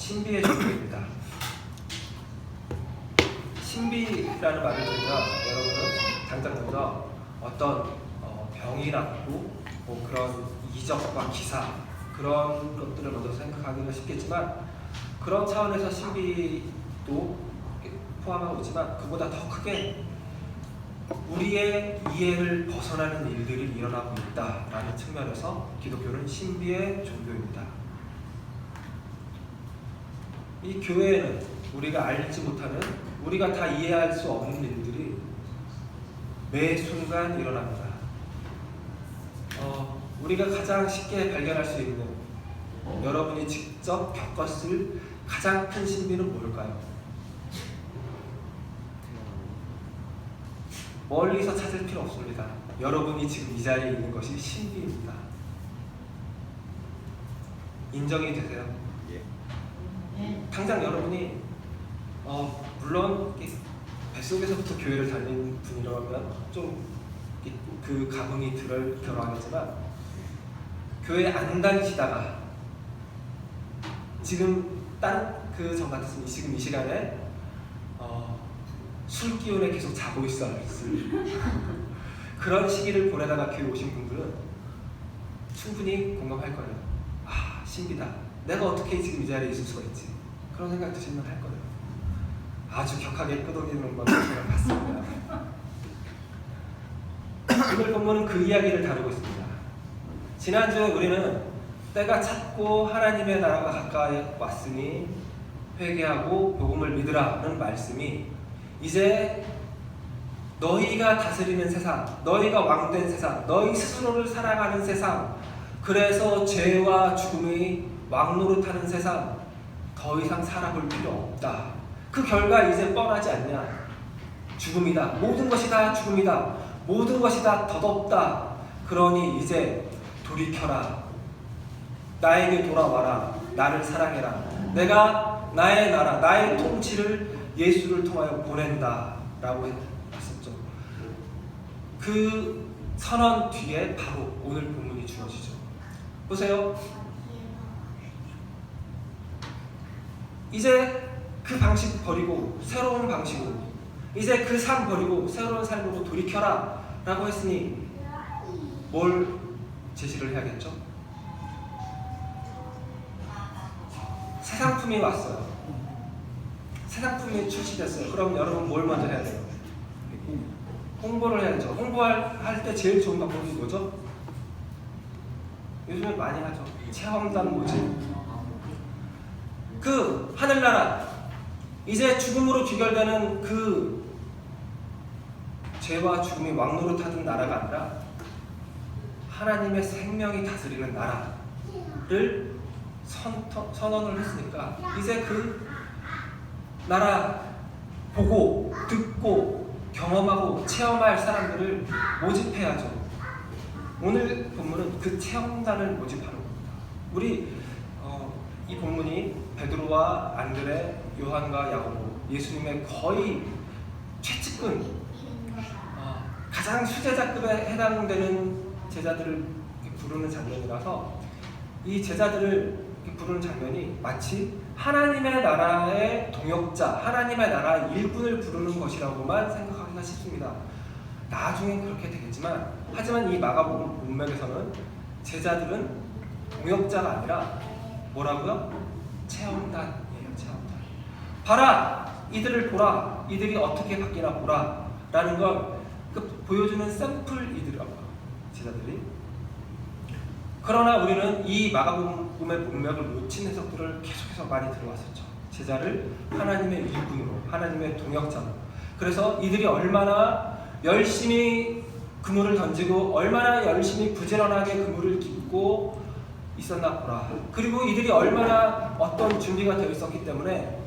신비의 종교입니다. 신비라는 말을 들으면 여러분은 당장 먼저 어떤 병이 낫고 뭐 그런 이적과 기사 그런 것들을 먼저 생각하기는 쉽겠지만, 그런 차원에서 신비도 포함하고 있지만 그보다 더 크게 우리의 이해를 벗어나는 일들이 일어나고 있다라는 측면에서 기독교는 신비의 종교입니다. 이 교회에는 우리가 알지 못하는, 우리가 다 이해할 수 없는 일들이 매 순간 일어납니다. 우리가 가장 쉽게 발견할 수 있는, 여러분이 직접 겪었을 가장 큰 신비는 뭘까요? 멀리서 찾을 필요 없습니다. 여러분이 지금 이 자리에 있는 것이 신비입니다. 인정이 되세요? 당장 여러분이 물론 뱃속에서부터 교회를 다니는 분이라면 좀 그 감흥이 덜하겠지만, 교회 안 다니시다가 지금 그 전 같았으면 지금 이 시간에 술 기운에 계속 자고 있었을 그런 시기를 보내다가 교회 오신 분들은 충분히 공감할 거예요. 아, 신비다. 내가 어떻게 지금 이 자리에 있을 수가 있지? 그런 생각 드시면 할 거예요. 아주 격하게 끄덕이는 건 제가 봤습니다. 오늘 본문은 그 이야기를 다루고 있습니다. 지난주에 우리는 때가 찼고 하나님의 나라가 가까이 왔으니 회개하고 복음을 믿으라는 말씀이 이제 너희가 다스리는 세상, 너희가 왕된 세상, 너희 스스로를 살아가는 세상, 그래서 죄와 죽음이 왕노릇하는 세상, 더 이상 살아볼 필요 없다. 그 결과 이제 뻔하지 않냐? 죽음이다. 모든 것이 다 죽음이다. 모든 것이 다 덧없다. 그러니 이제 돌이켜라. 나에게 돌아와라. 나를 사랑해라. 내가 나의 나라, 나의 통치를 예수를 통하여 보낸다 라고 했었죠. 그 선언 뒤에 바로 오늘 본문이 주어지죠. 보세요. 이제 그 방식 버리고 새로운 방식으로, 이제 그 삶 버리고 새로운 삶으로 돌이켜라 라고 했으니 뭘 제시를 해야겠죠? 새 상품이 왔어요. 새 상품이 출시됐어요. 그럼 여러분 뭘 먼저 해야 돼요? 홍보를 해야죠. 홍보할 때 제일 좋은 방법이 뭐죠? 요즘에 많이 하죠. 체험단 모집. 그 하늘나라, 이제 죽음으로 귀결되는 그 죄와 죽음이 왕노릇하던 나라가 아니라 하나님의 생명이 다스리는 나라를 선언을 했으니까 이제 그 나라 보고 듣고 경험하고 체험할 사람들을 모집해야죠. 오늘 본문은 그 체험단을 모집하는 겁니다. 우리 이 본문이 베드로와 안드레, 요한과 야고보, 예수님의 거의 최측근, 가장 수제자급에 해당되는 제자들을 부르는 장면이라서 이 제자들을 부르는 장면이 마치 하나님의 나라의 동역자, 하나님의 나라 일꾼을 부르는 것이라고만 생각하기가 쉽습니다. 나중엔 그렇게 되겠지만, 하지만 이 마가복음 문맥에서는 제자들은 동역자가 아니라 뭐라고요? 체험단이에요. 체험단. 봐라! 이들을 보라! 이들이 어떻게 바뀌나 보라! 라는 걸 보여주는 샘플이더라고요. 제자들이. 그러나 우리는 이 마가복음의 문맥을 놓친 해석들을 계속해서 많이 들어왔었죠. 제자를 하나님의 일꾼으로, 하나님의 동역자로. 그래서 이들이 얼마나 열심히 그물을 던지고 얼마나 열심히 부지런하게 그물을 깃고 있었나 보라. 그리고 이들이 얼마나 어떤 준비가 되어 있었기 때문에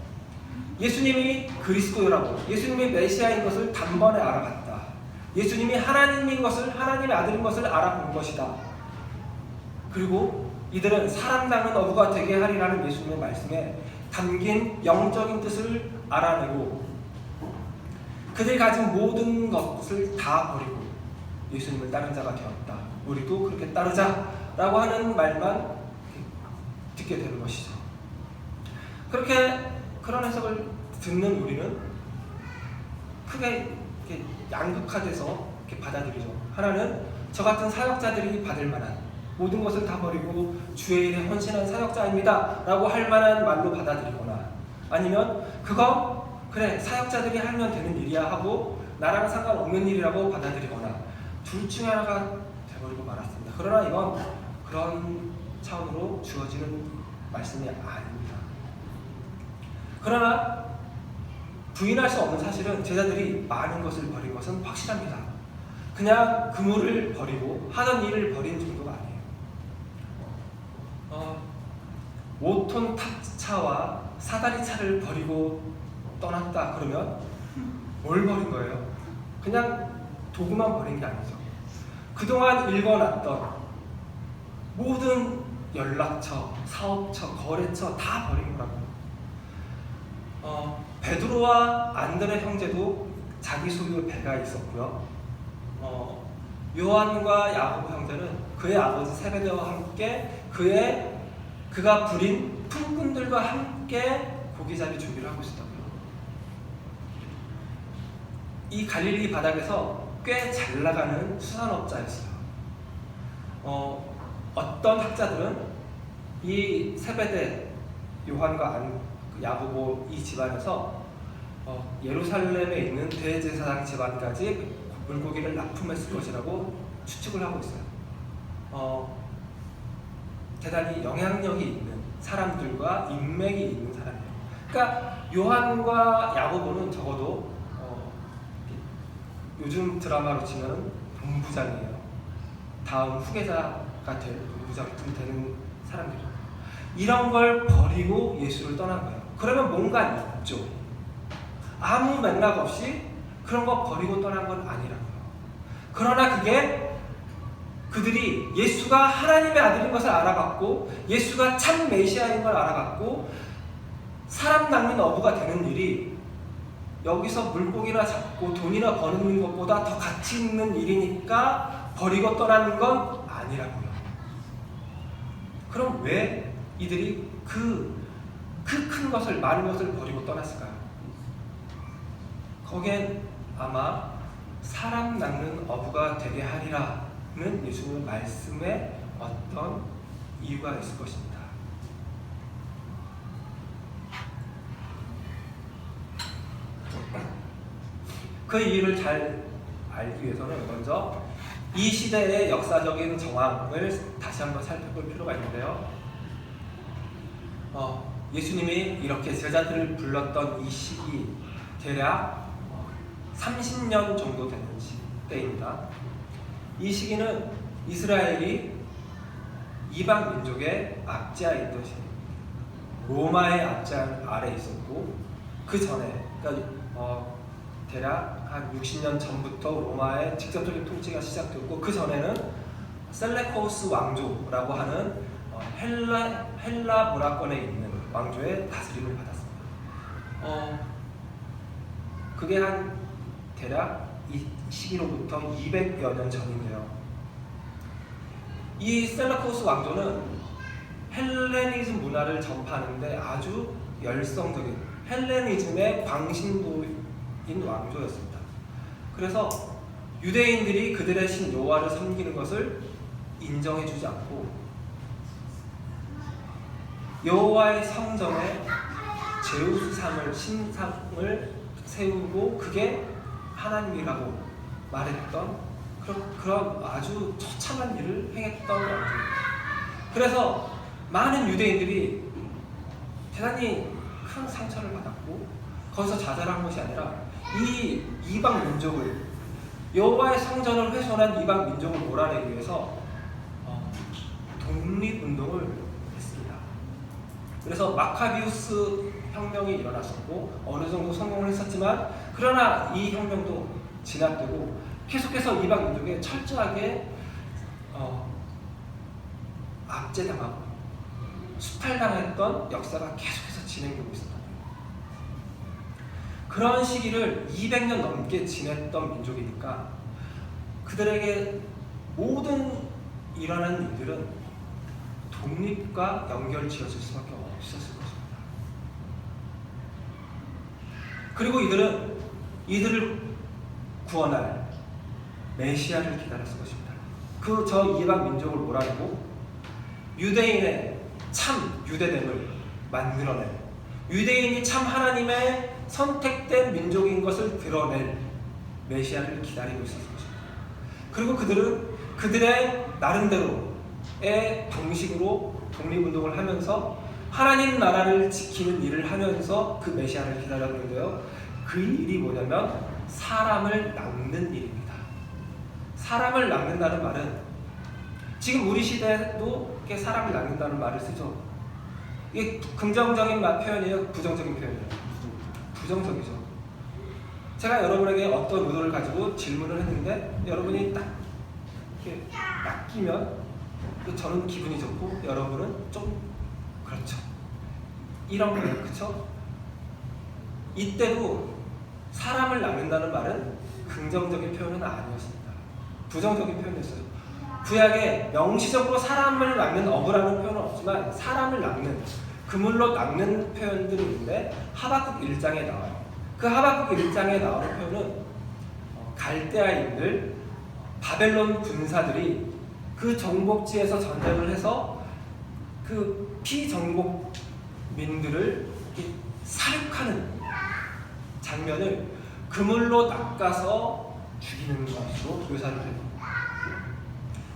예수님이 그리스도라고, 예수님이 메시아인 것을 단번에 알아갔다. 예수님이 하나님인 것을, 하나님의 아들인 것을 알아본 것이다. 그리고 이들은 사람당은 어부가 되게 하리라는 예수님의 말씀에 담긴 영적인 뜻을 알아내고 그들이 가진 모든 것을 다 버리고 예수님을 따른 자가 되었다. 우리도 그렇게 따르자라고 하는 말만 듣게 되는 것이죠. 그런 해석을 듣는 우리는 크게 이렇게 양극화돼서 이렇게 받아들이죠. 하나는 저 같은 사역자들이 받을 만한, 모든 것을 다 버리고 주의 일에 헌신한 사역자입니다 라고 할 만한 말로 받아들이거나, 아니면 그거 그래 사역자들이 하면 되는 일이야 하고 나랑 상관없는 일이라고 받아들이거나, 둘 중에 하나가 돼버리고 말았습니다. 그러나 이건 그런 차원으로 주어지는 말씀이 아닙니다. 그러나 부인할 수 없는 사실은 제자들이 많은 것을 버린 것은 확실합니다. 그냥 그물을 버리고 하던 일을 버린 정도가 아니에요. 5톤 탑차와 사다리 차를 버리고 떠났다 그러면 뭘 버린 거예요? 그냥 도구만 버린 게 아니죠. 그동안 읽어놨던 모든 연락처, 사업처, 거래처 다 버린 거라고요. 베드로와 안드레 형제도 자기 소유 배가 있었고요. 요한과 야고보 형제는 그의 아버지 세베대와 함께 그가 부린 품꾼들과 함께 고기잡이 준비를 하고 있었다고요. 이 갈릴리 바닥에서 꽤 잘 나가는 수산업자였어요. 어떤 학자들은 이 세베대, 요한과 야고보 이 집안에서 예루살렘에 있는 대제사장 집안까지 물고기를 납품했을 것이라고 추측을 하고 있어요. 대단히 영향력이 있는 사람들과 인맥이 있는 사람이에요. 그러니까 요한과 야고보는 적어도 요즘 드라마로 치면 본부장이에요. 다음 후계자가 될 본부장쯤 되는 사람들이에요. 이런 걸 버리고 예수를 떠난 거예요. 그러면 뭔가 있죠. 아무 맥락 없이 그런 거 버리고 떠난 건 아니라고요. 그러나 그들이 예수가 하나님의 아들인 것을 알아봤고, 예수가 참 메시아인 걸 알아봤고, 사람 낚는 어부가 되는 일이 여기서 물고기나 잡고 돈이나 버는 것보다 더 가치 있는 일이니까 버리고 떠나는 건 아니라고요. 그럼 왜 이들이 그 큰 것을, 많은 것을 버리고 떠났을까요? 거기엔 아마 사람 낚는 어부가 되게 하리라는 예수님의 말씀에 어떤 이유가 있을 것입니다. 그 이유를 잘 알기 위해서는 먼저 이 시대의 역사적인 정황을 다시 한번 살펴볼 필요가 있는데요. 예수님이 이렇게 제자들을 불렀던 이 시기 대략 30년 정도 되는 때입니다. 이 시기는 이스라엘이 이방 민족의 압제하에 있던 시기, 로마의 압제 아래 있었고, 그 전에 그러니까 대략 한 60년 전부터 로마의 직접적인 통치가 시작됐고, 그 전에는 셀레코스 왕조라고 하는 헬라 문화권에 있는 왕조의 다스림을 받았습니다. 그게 한 대략 이 시기로부터 200여 년 전인데요. 이 셀레코스 왕조는 헬레니즘 문화를 전파하는데 아주 열성적인 헬레니즘의 광신도인 왕조였습니다. 그래서 유대인들이 그들의 신 여호와를 섬기는 것을 인정해주지 않고, 여호와의 성전에 제우스상을, 신상을 세우고 그게 하나님이라고 말했던 그런 아주 처참한 일을 행했던 왕조입니다. 그래서 많은 유대인들이 대단히 큰 상처를 받았고, 거기서 자살한 것이 아니라 이 이방 민족을, 여호와의 성전을 훼손한 이방 민족을 몰아내기 위해서 독립운동을 했습니다. 그래서 마카비우스 혁명이 일어났었고 어느 정도 성공을 했었지만, 그러나 이 혁명도 진압되고 계속해서 이방 민족에 철저하게 압제당하고 수탈당했던 역사가 계속해서 진행되고 있었다. 그런 시기를 200년 넘게 지냈던 민족이니까 그들에게 모든 일어난 일들은 독립과 연결지어질 수밖에 없었을 것입니다. 그리고 이들을 구원할 메시아를 기다렸을 것입니다. 그 저 이방 민족을 몰아내고 유대인의 참 유대됨을 만들어낼, 유대인이 참 하나님의 선택된 민족인 것을 드러낼 메시아를 기다리고 있었을 것입니다. 그리고 그들은 그들의 나름대로의 방식으로 독립운동을 하면서 하나님 나라를 지키는 일을 하면서 그 메시아를 기다렸는데요. 그 일이 뭐냐면 사람을 낚는 일입니다. 사람을 낚는다는 말은 지금 우리 시대에도 이렇게 사람을 낚는다는 말을 쓰죠. 이게 긍정적인 표현이에요? 부정적인 표현이에요? 부정적이죠. 제가 여러분에게 어떤 의도를 가지고 질문을 했는데 여러분이 딱 이렇게 낚이면 저는 기분이 좋고 여러분은 좀 그렇죠. 이런 거예요. 그렇죠? 이때도 사람을 낚는다는 말은 긍정적인 표현은 아니었습니다. 부정적인 표현이었어요. 구약에 명시적으로 사람을 낚는 어부라는 표현은 없지만 사람을 낚는, 그물로 낚는 표현들이 있는데 하박국 1장에 나와요. 그 하박국 1장에 나오는 표현은 갈대아인들, 바벨론 군사들이 그 정복지에서 전쟁을 해서 그 피정복민들을 사륙하는 장면을 그물로 낚아서 죽이는 것으로 묘사를 해요.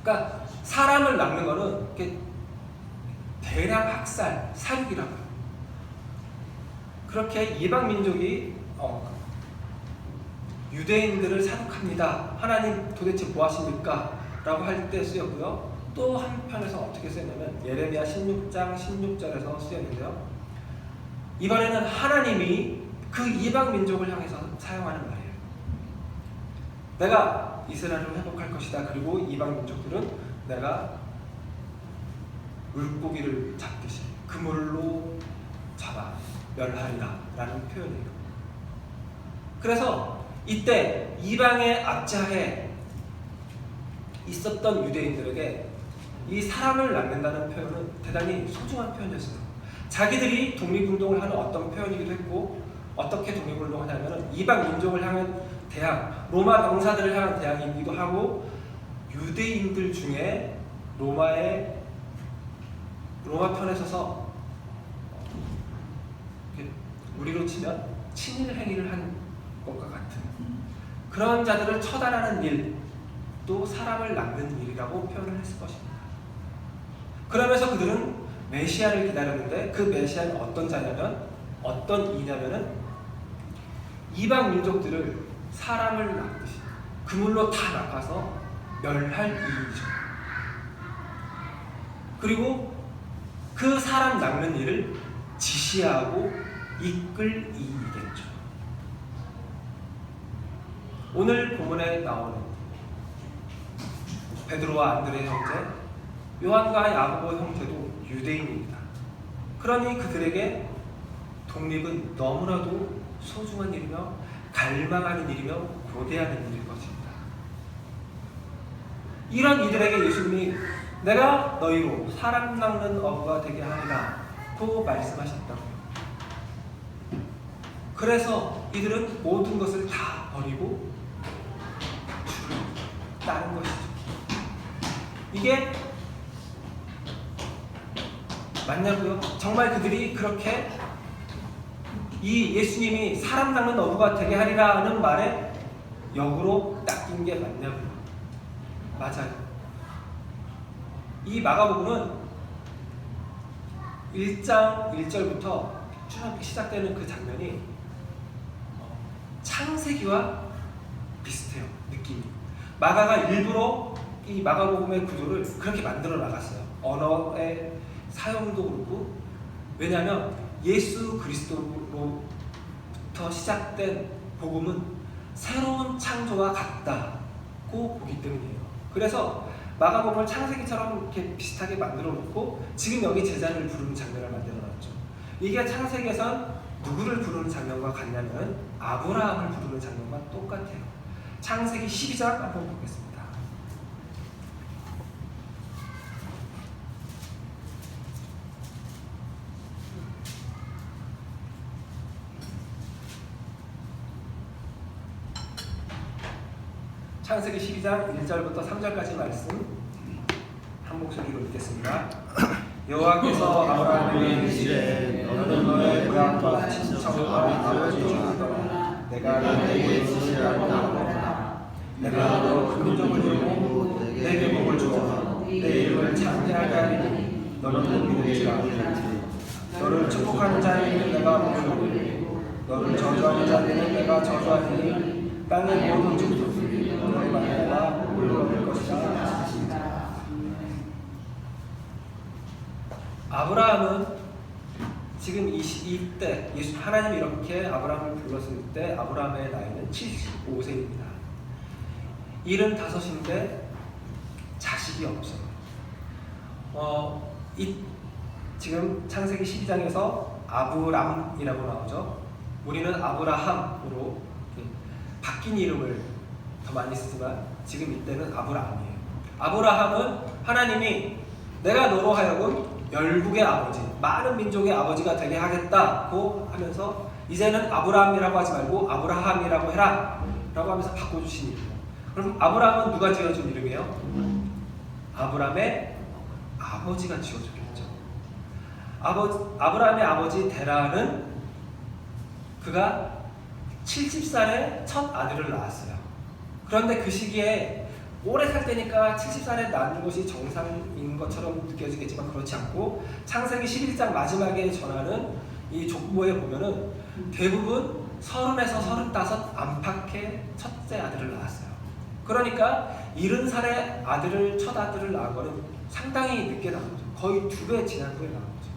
그러니까 사람을 낚는 거는 대량 학살, 사륙이라고요. 그렇게 이방 민족이 유대인들을 사륙합니다. 하나님 도대체 뭐 하십니까? 라고 할 때 쓰였고요. 또 한편에서 어떻게 쓰였냐면 예레미야 16장 16절에서 쓰였는데요. 이번에는 하나님이 그 이방 민족을 향해서 사용하는 말이에요. 내가 이스라엘을 회복할 것이다. 그리고 이방 민족들은 내가 물고기를 잡듯이 그물로 잡아 멸하리라 라는 표현이에요. 그래서 이때 이방의 압제하에 있었던 유대인들에게 이 사람을 낚는다는 표현은 대단히 소중한 표현이었어요. 자기들이 독립운동을 하는 어떤 표현이기도 했고, 어떻게 독립운동을 하냐면 이방 민족을 향한 대항, 로마 병사들을 향한 대항이기도 하고, 유대인들 중에 로마 편에 서서 우리로 치면 친일 행위를 한 것과 같은 그런 자들을 처단하는 일도 사람을 낚는 일이라고 표현을 했을 것입니다. 그러면서 그들은 메시아를 기다렸는데 그 메시아는 어떤 자냐면, 어떤 이냐면은 이방 민족들을 사람을 낚듯이 그물로 다 낚아서 멸할 이이죠. 그리고 그 사람 낚는 일을 지시하고 이끌 이이겠죠. 오늘 본문에 나오는 베드로와 안드레 형제, 요한과 야고보 형제도 유대인입니다. 그러니 그들에게 독립은 너무나도 소중한 일이며 갈망하는 일이며 고대하는 일일 것입니다. 이런 이들에게 예수님이 내가 너희로 사람 낚는 어부가 되게 하리라 고 말씀하셨다고요. 그래서 이들은 모든 것을 다 버리고 주를 따른 것이죠. 이게 맞냐고요? 정말 그들이 그렇게 이 예수님이 사람 낚는 어부가 되게 하리라는 말에 역으로 낚인 게 맞냐고요? 맞아요. 이 마가복음은 1장 1절부터 쭉 시작되는 그 장면이 창세기와 비슷해요. 느낌이. 마가가 일부러 이 마가복음의 구조를 그렇게 만들어 나갔어요. 언어의 사용도 그렇고. 왜냐하면 예수 그리스도로부터 시작된 복음은 새로운 창조와 같다고 보기 때문이에요. 그래서 마가복음을 창세기처럼 이렇게 비슷하게 만들어 놓고 지금 여기 제자를 부르는 장면을 만들어 놨죠. 이게 창세기에선 누구를 부르는 장면과 같냐면 아브라함을 부르는 장면과 똑같아요. 창세기 12장 한번 보겠습니다. 창세기 12장 1절부터 3절까지 말씀 한 목소리로 읽겠습니다. 여호와께서 아브라함에게 이르시되 너는 너의 고향과 친척과 아버지 집을 떠나 내가 너에게 지시할 땅으로 내가 너로 큰 민족을 이루고 내게 복을 주어 내 이름을 창대하게 하리니 너는 복이 될지라. 너를 축복하는 자에게는 내가 복을 주고 너를 저주하는 자에게는 내가 저주하리니 땅의 모든 족속이 너의 만나가 복을 얻을 것이라. 아브라함은 지금 이때 하나님이 이렇게 아브라함을 불렀을 때 아브라함의 나이는 75세입니다. 75인데 자식이 없어요. 지금 창세기 12장에서 아브람이라고 나오죠. 우리는 아브라함으로 바뀐 이름을 더 많이 쓰지만 지금 이때는 아브라함이에요. 아브라함은 하나님이 내가 너로 하여금 열국의 아버지, 많은 민족의 아버지가 되게 하겠다고 하면서 이제는 아브라함이라고 하지 말고 아브라함이라고 해라 라고 하면서 바꿔주신 이름이에요. 그럼 아브라함은 누가 지어준 이름이에요? 아브라함의 아버지가 지어줬겠죠. 아브라함의 아버지 데라는 그가 70살에 첫 아들을 낳았어요. 그런데 그 시기에 오래 살 때니까 70살에 낳는 것이 정상인 것처럼 느껴지겠지만 그렇지 않고 창세기 11장 마지막에 전하는 이 족보에 보면은 대부분 30에서 35 안팎의 첫째 아들을 낳았어요. 그러니까 70살에 첫 아들을 낳은 거는 상당히 늦게 낳은 거죠. 거의 2배 지난 후에 낳은 거죠.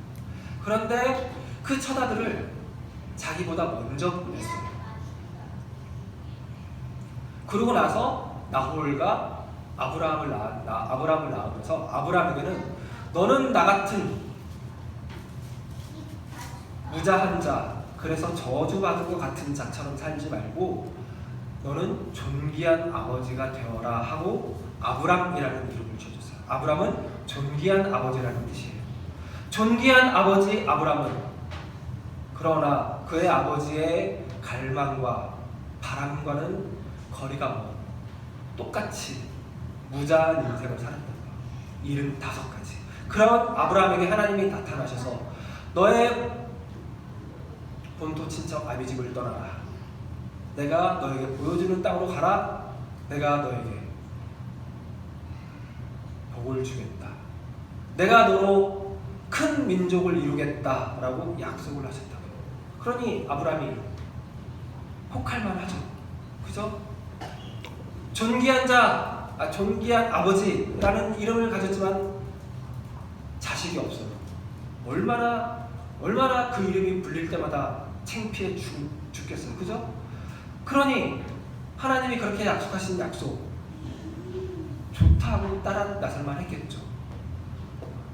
그런데 그 첫 아들을 자기보다 먼저 보냈어요. 그러고 나서 나홀과 아브라함을 낳으면서 아브라함에게는 너는 나 같은 무자한 자, 그래서 저주받은 것 같은 자처럼 살지 말고 너는 존귀한 아버지가 되어라 하고 아브람이라는 이름을 지어줬어요. 아브람은 존귀한 아버지라는 뜻이에요. 존귀한 아버지 아브람은 그러나 그의 아버지의 갈망과 바람과는 거리가 먼 똑같이 무자한 인생을 살았던 거예요. 75가지. 그런 아브라함에게 하나님이 나타나셔서 너의 본토 친척 아비집을 떠나라. 내가 너에게 보여주는 땅으로 가라. 내가 너에게 복을 주겠다. 내가 너로 큰 민족을 이루겠다라고 약속을 하셨다고요. 그러니 아브라함이 혹할만 하죠. 그죠? 존귀한 아버지라는 이름을 가졌지만 자식이 없어요. 얼마나 그 이름이 불릴 때마다 창피해 죽겠어요. 그죠? 그러니 하나님이 그렇게 약속하신 약속 좋다고 따라 나설만 했겠죠.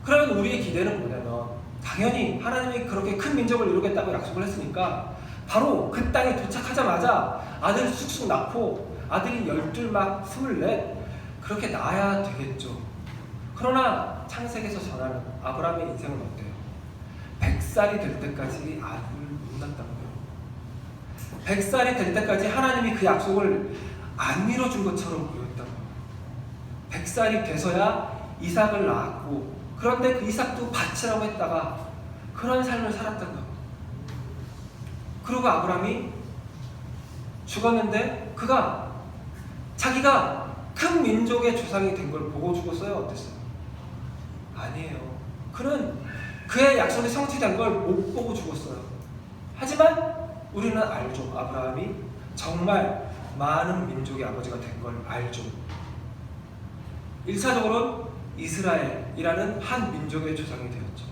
그러면 우리의 기대는 뭐냐면 당연히 하나님이 그렇게 큰 민족을 이루겠다고 약속을 했으니까 바로 그 땅에 도착하자마자 아들을 쑥쑥 낳고 아들이 12 막 24 그렇게 낳아야 되겠죠. 그러나 창세기에서 전하는 아브라함의 인생은 어때요? 100살이 될 때까지 아들을 못 낳았다고요. 100살이 될 때까지 하나님이 그 약속을 안 이뤄준 것처럼 보였다고요. 100살이 돼서야 이삭을 낳았고 그런데 그 이삭도 바치라고 했다가 그런 삶을 살았다고요. 그리고 아브라함이 죽었는데 자기가 큰 민족의 조상이 된 걸 보고 죽었어요? 어땠어요? 아니에요. 그는 그의 약속이 성취된 걸 못 보고 죽었어요. 하지만 우리는 알죠. 아브라함이 정말 많은 민족의 아버지가 된 걸 알죠. 1차적으로는 이스라엘이라는 한 민족의 조상이 되었죠.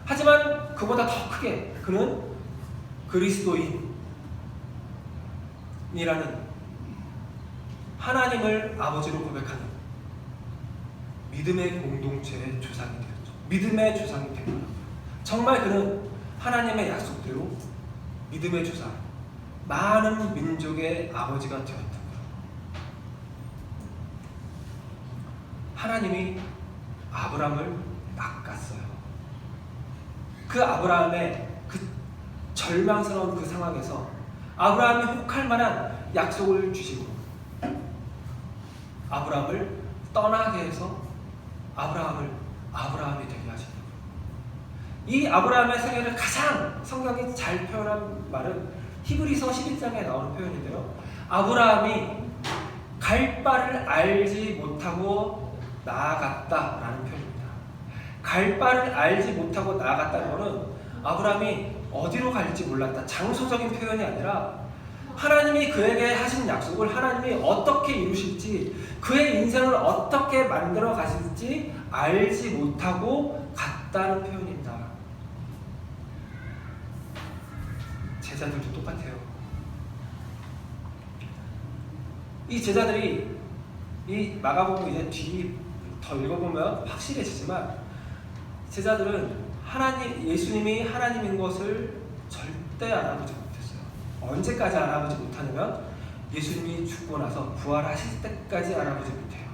하지만 그보다 더 크게 그는 그리스도인이라는 하나님을 아버지로 고백하는 믿음의 공동체의 조상이 되었죠. 믿음의 조상이 된 거예요. 정말 그는 하나님의 약속대로 믿음의 조상, 많은 민족의 아버지가 되었던 거예요. 하나님이 아브라함을 낚았어요. 그 아브라함의 그 절망스러운 그 상황에서 아브라함이 혹할 만한 약속을 주시고 아브라함을 떠나게 해서 아브라함이 되게 하신다. 이 아브라함의 생애를 가장 성경이 잘 표현한 말은 히브리서 11장에 나오는 표현인데요. 아브라함이 갈 바를 알지 못하고 나아갔다라는 표현입니다. 갈 바를 알지 못하고 나아갔다는 것은 아브라함이 어디로 갈지 몰랐다. 장소적인 표현이 아니라 하나님이 그에게 하신 약속을 하나님이 어떻게 이루실지, 그의 인생을 어떻게 만들어 가실지 알지 못하고 갔다는 표현입니다. 제자들도 똑같아요. 이 제자들이 이 마가복음 이제 뒤 더 읽어보면 확실해지지만, 제자들은 예수님이 하나님인 것을 절대 알아보지 못했어요. 언제까지 알아보지 못하냐면 예수님이 죽고 나서 부활하실 때까지 알아보지 못해요.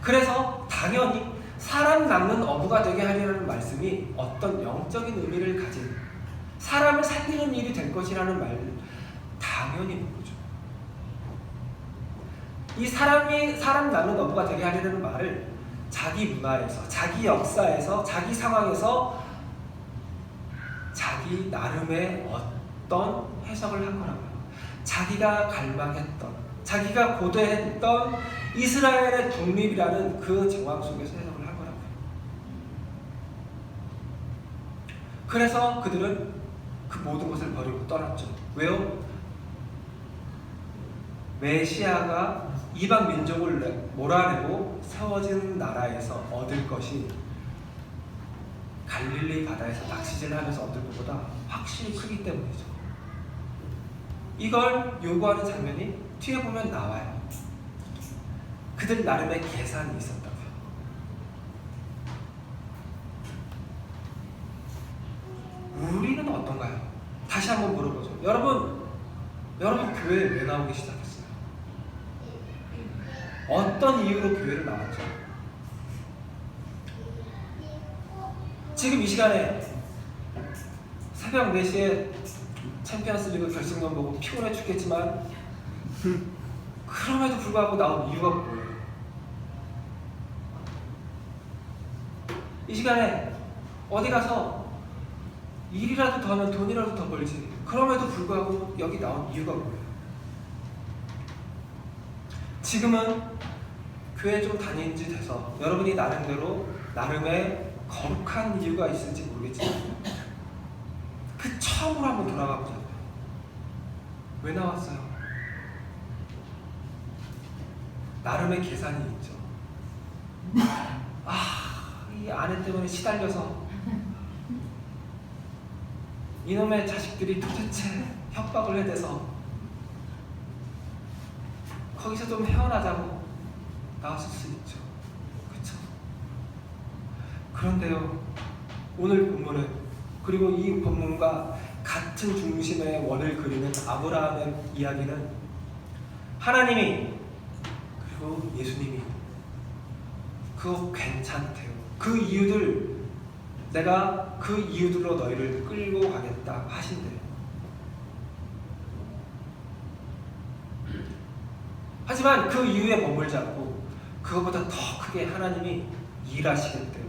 그래서 당연히 사람 낳는 어부가 되게 하려는 말씀이 어떤 영적인 의미를 가진, 사람을 살리는 일이 될 것이라는 말, 당연히 모르죠. 이 사람 낳는 어부가 되게 하려는 말을 자기 문화에서, 자기 역사에서, 자기 상황에서 자기 나름의 어떤 해석을 한 거라고요. 자기가 갈망했던, 자기가 고대했던 이스라엘의 독립이라는 그 정황 속에서 해석을 한 거라고요. 그래서 그들은 그 모든 것을 버리고 떠났죠. 왜요? 메시아가 이방 민족을 몰아내고 세워진 나라에서 얻을 것이 갈릴리 바다에서 낚시질하면서 얻을 것보다 확실히 크기 때문이죠. 이걸 요구하는 장면이 뒤에 보면 나와요. 그들 나름의 계산이 있었다고요. 우리는 어떤가요? 다시 한번 물어보죠. 여러분 교회에 왜 나오기 시작했어요? 어떤 이유로 교회를 나왔죠? 지금 이 시간에 새벽 4시에 챔피언스 리그 결승전 보고 피곤해 죽겠지만 그럼에도 불구하고 나온 이유가 뭐예요? 이 시간에 어디 가서 일이라도 더 하면 돈이라도 더 벌지, 그럼에도 불구하고 여기 나온 이유가 뭐예요? 지금은 교회 좀 다닌 지 돼서 여러분이 나름대로 나름의 거룩한 이유가 있을지 모르겠지만 그 처음으로 한번 돌아가 보자고요. 왜 나왔어요? 나름의 계산이 있죠. 이 아내 때문에 시달려서 이놈의 자식들이 도대체 협박을 해대서 거기서 좀 헤어나자고 나왔을 수 있죠. 그렇죠? 그런데요, 오늘 본문은, 그리고 이 본문과 같은 중심의 원을 그리는 아브라함의 이야기는 하나님이 그리고 예수님이 그거 괜찮대요. 그 이유들, 내가 그 이유들로 너희를 끌고 가겠다 하신대요. 하지만 그 이유에 머물지 않고 그것보다 더 크게 하나님이 일하시겠대요.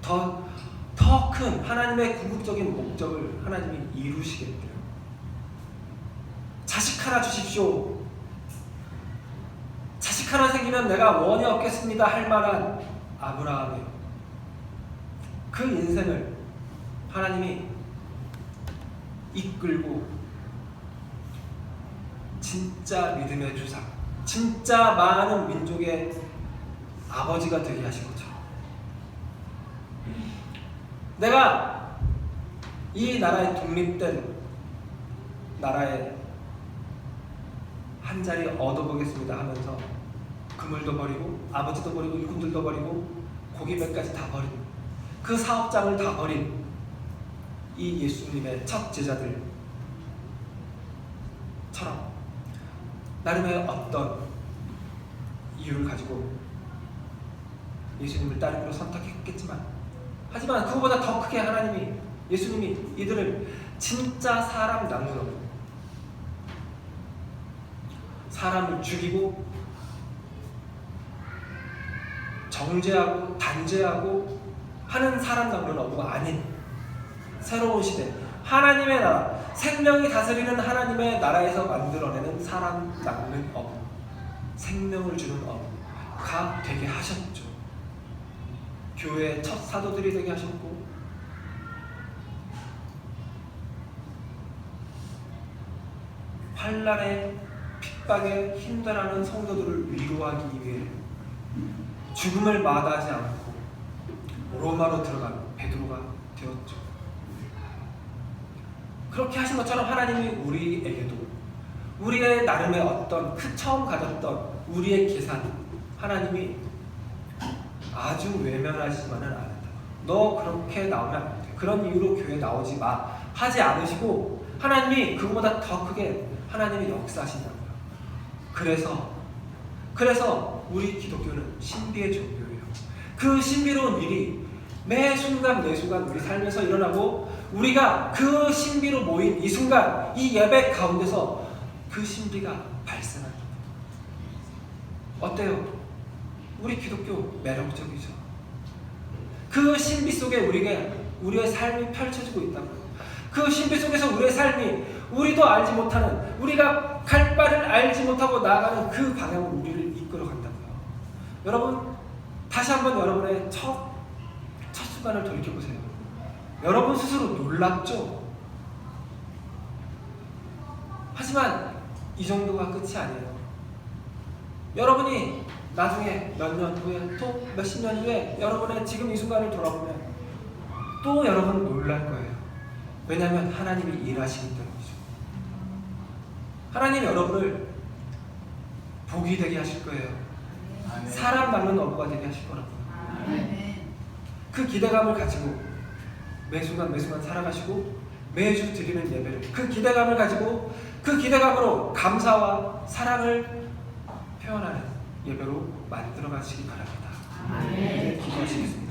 더 큰 하나님의 궁극적인 목적을 하나님이 이루시겠대요. 자식 하나 주십시오. 자식 하나 생기면 내가 원이 없겠습니다 할 만한 아브라함이요. 그 인생을 하나님이 이끌고 진짜 믿음의 주상, 진짜 많은 민족의 아버지가 되게 하신 거죠. 내가 이 나라의 독립된 나라에 한 자리 얻어보겠습니다 하면서 그물도 버리고 아버지도 버리고 일꾼들도 버리고 고기 몇 가지 다 버린, 그 사업장을 다 버린 이 예수님의 첫 제자들처럼 나름의 어떤 이유를 가지고 예수님을 따르기로 선택했겠지만, 하지만 그거보다 더 크게 하나님이, 예수님이 이들을 진짜 사람 낳는 사람을 죽이고 정죄하고 단죄하고 하는 사람 낚는 어부가 아닌 새로운 시대, 하나님의 나라, 생명이 다스리는 하나님의 나라에서 만들어내는 사람 낚는 어부, 생명을 주는 어부가 되게 하셨죠. 교회의 첫 사도들이 되게 하셨고, 환난에 핍박에 힘들어하는 성도들을 위로하기 위해 죽음을 마다하지 않고 로마로 들어간 베드로가 되었죠. 그렇게 하신 것처럼 하나님이 우리에게도 우리의 나름의 어떤 처음 가졌던 우리의 계산, 하나님이 아주 외면하지만은 않는다. 너 그렇게 나오면 안 돼. 그런 이유로 교회 나오지 마. 하지 않으시고 하나님이 그보다 더 크게 하나님이 역사하신다고요. 그래서 우리 기독교는 신비의 종교예요. 그 신비로운 일이 매 순간 매 순간 우리 삶에서 일어나고, 우리가 그 신비로 모인 이 순간, 이 예배 가운데서 그 신비가 발생합니다. 어때요? 우리 기독교 매력적이죠. 그 신비 속에 우리의 삶이 펼쳐지고 있다고요. 그 신비 속에서 우리의 삶이 우리도 알지 못하는, 우리가 갈 바를 알지 못하고 나아가는 그 방향으로 우리를 이끌어 간다고요. 여러분, 다시 한번 여러분의 첫 순간을 돌이켜보세요. 여러분 스스로 놀랍죠? 하지만 이 정도가 끝이 아니에요. 여러분이 나중에 몇 년 후에, 또 몇십 년 후에 여러분의 지금 이 순간을 돌아보면 또 여러분 놀랄 거예요. 왜냐하면 하나님이 일하시기 때문이죠. 하나님이 여러분을 복이 되게 하실 거예요. 사람 낚는 어부가 되게 하실 거라고요. 그 기대감을 가지고 매 순간 매 순간 살아가시고, 매주 드리는 예배를, 그 기대감을 가지고 그 기대감으로 감사와 사랑을 표현하는 예배로 만들어 가시기 바랍니다. 기도하시겠습니다.